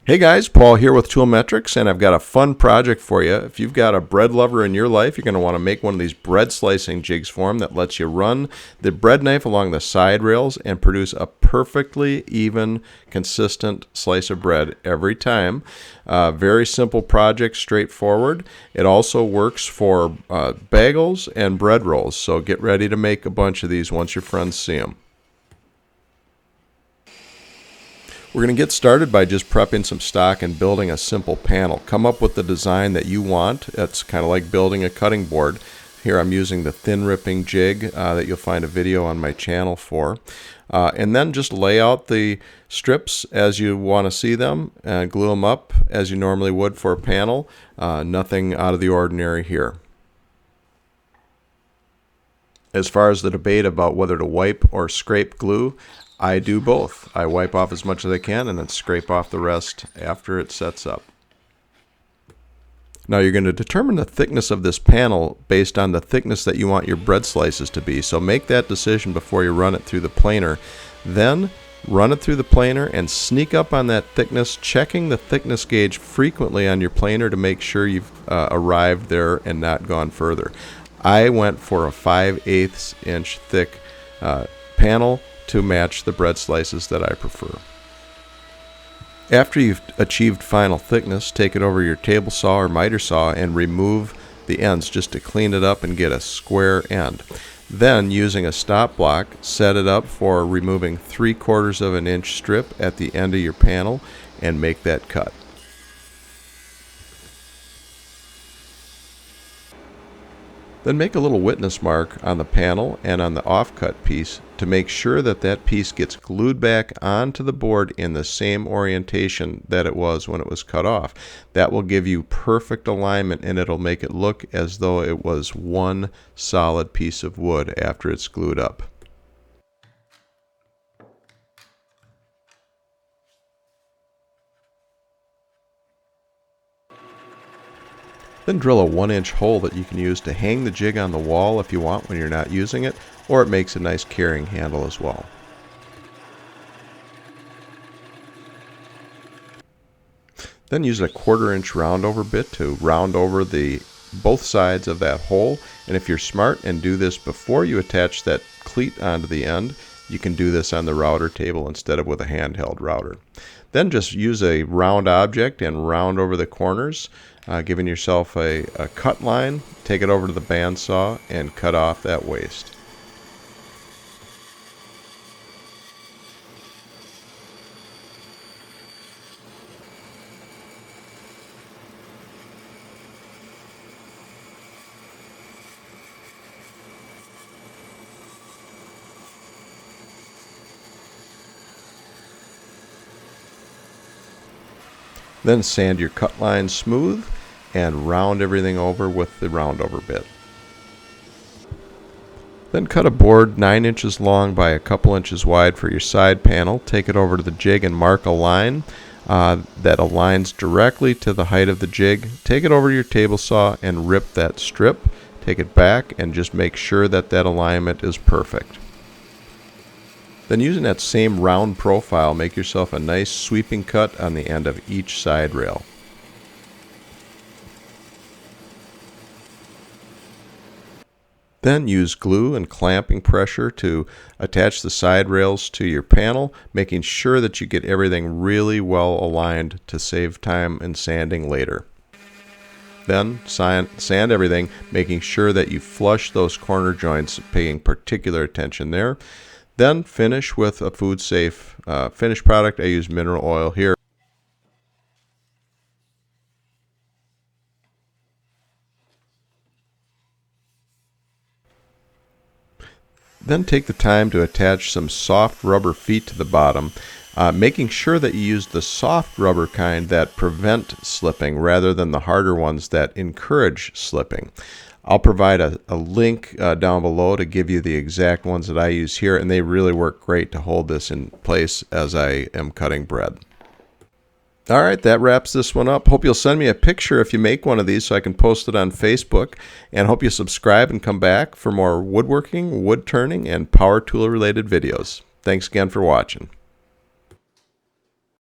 Hey guys, Paul here with Tool Metrics, and I've got a fun project for you. If you've got a bread lover in your life, you're going to want to make one of these bread slicing jigs for them that lets you run the bread knife along the side rails and produce a perfectly even, consistent slice of bread every time. Very simple project, straightforward. It also works for bagels and bread rolls, so get ready to make a bunch of these once your friends see them. We're going to get started by just prepping some stock and building a simple panel. Come up with the design that you want. It's kind of like building a cutting board. Here I'm using the thin ripping jig that you'll find a video on my channel for. And then just lay out the strips as you want to see them and glue them up as you normally would for a panel. Nothing out of the ordinary here. As far as the debate about whether to wipe or scrape glue, I do both. I wipe off as much as I can and then scrape off the rest after it sets up. Now you're going to determine the thickness of this panel based on the thickness that you want your bread slices to be. So make that decision before you run it through the planer. Then run it through the planer and sneak up on that thickness, checking the thickness gauge frequently on your planer to make sure you've arrived there and not gone further. I went for a 5/8 inch thick panel to match the bread slices that I prefer. After you've achieved final thickness, take it over your table saw or miter saw and remove the ends just to clean it up and get a square end. Then, using a stop block, set it up for removing 3/4 of an inch strip at the end of your panel and make that cut. Then make a little witness mark on the panel and on the offcut piece to make sure that that piece gets glued back onto the board in the same orientation that it was when it was cut off. That will give you perfect alignment and it'll make it look as though it was one solid piece of wood after it's glued up. Then drill a 1-inch hole that you can use to hang the jig on the wall if you want when you're not using it, or it makes a nice carrying handle as well. Then use a 1/4 inch roundover bit to round over both sides of that hole, and if you're smart and do this before you attach that cleat onto the end, you can do this on the router table instead of with a handheld router. Then just use a round object and round over the corners, giving yourself a cut line. Take it over to the bandsaw and cut off that waste. Then sand your cut line smooth and round everything over with the roundover bit. Then cut a board 9 inches long by a couple inches wide for your side panel. Take it over to the jig and mark a line that aligns directly to the height of the jig. Take it over to your table saw and rip that strip. Take it back and just make sure that that alignment is perfect. Then using that same round profile, make yourself a nice sweeping cut on the end of each side rail. Then use glue and clamping pressure to attach the side rails to your panel, making sure that you get everything really well aligned to save time in sanding later. Then sand everything, making sure that you flush those corner joints, paying particular attention there. Then finish with a food safe finished product. I use mineral oil here. Then take the time to attach some soft rubber feet to the bottom, making sure that you use the soft rubber kind that prevent slipping rather than the harder ones that encourage slipping. I'll provide a link down below to give you the exact ones that I use here, and they really work great to hold this in place as I am cutting bread. All right, that wraps this one up. Hope you'll send me a picture if you make one of these so I can post it on Facebook, and hope you subscribe and come back for more woodworking, wood turning, and power tool related videos. Thanks again for watching.